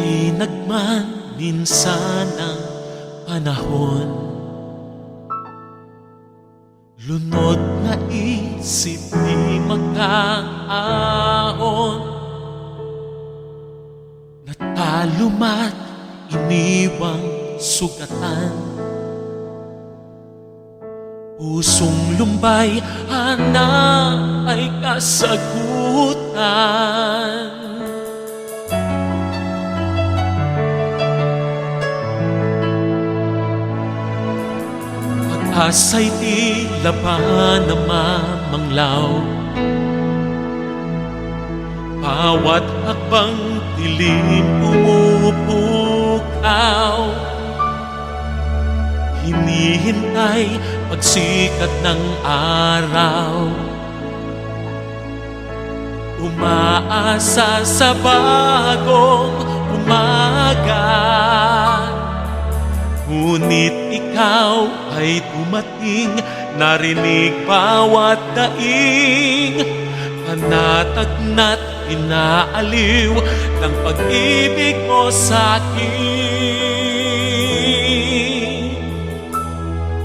Tinagman minsan ang panahon, lunod na isip di makaahon. Natalumat iniwang sugatan, pusong lumbay hanap ay kasagutan. Pag-asa'y di laban na mamanglaw, bawat hakbang dilim pumupukaw. Hinihintay pagsikat ng araw, umaasa sa bagong umaga. Ngunit ikaw ay dumating, narinig bawat daing, panatag na't inaaliw ng pag-ibig mo sa'kin.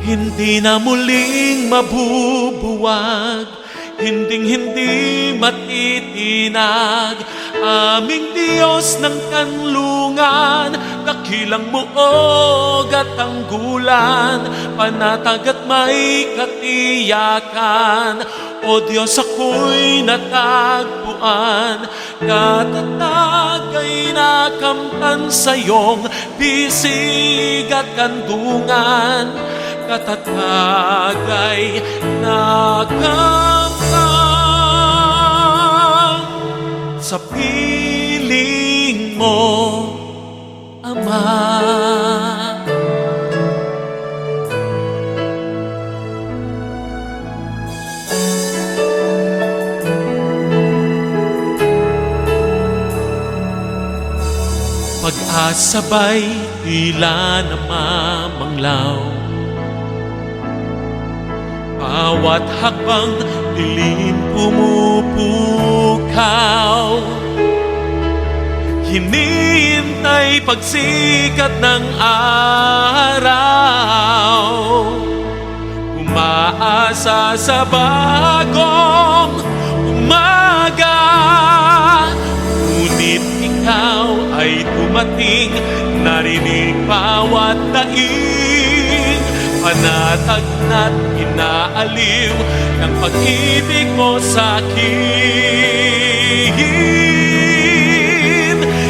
Hindi na muling mabubuwag, hinding-hindi matitinag, aming Diyos ng kanlungan, dakilang muog at tanggulan, panatag at may katiyakan. O Diyos, ako'y natagpuan, katatag ay nakamtan sa iyong bisig at kandungan. Katatag ay nakamtan sa piling mo, Ama. Pag-asabay tila na mamanglaw, bawat hakbang dilim pumupukaw. Hinihintay pagsikat ng araw, umaasa sa bagong umaga. Ngunit ikaw ay dumating, narinig bawat daing, panatag na't inaaliw ng pag-ibig mo sa'kin.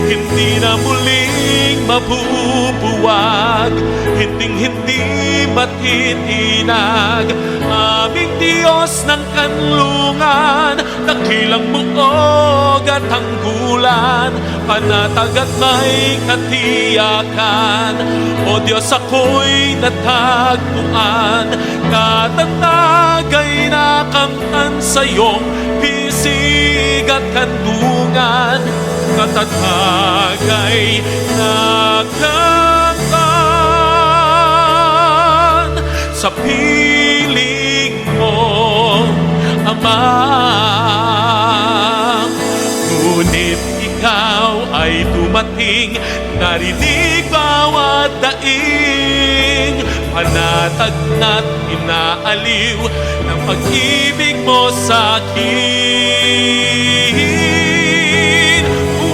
Hindi na muling mabubuwag, hinding-hindi matitinag, aming Diyos ng kanlungan, dakilang muog at tanggulan, panatag at may katiyakan. O Diyos, ako'y natagpuan, katatag ay nakamtan sa iyong bisig at kandungan. Katatag ay nakamtan sa piling mo, Ama. Ngunit ikaw ay dumating, narinig bawat daing, panatag na't inaaliw ng pag-ibig mo sa'kin.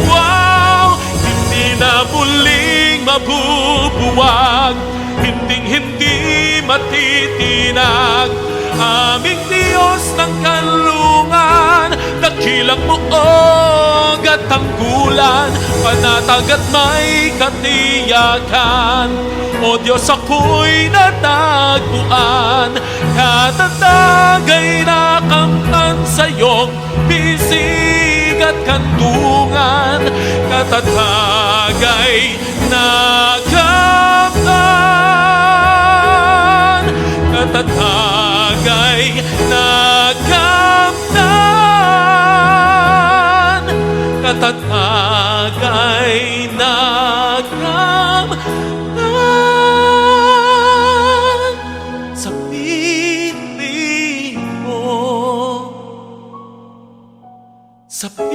Wow! Hindi na muling mabubuwag, hinding-hindi matitinag, aming Diyos ng kanlungan, dakilang muog at tanggulan, panatag at may katiyakan. O Diyos, ako'y natagpuan, katatag ay nakamtan sa iyong bisig at kandungan. Katatag ay nakamtan, katatag ay nakamtan, katatag ay nakamtan sa piling mo, sa piling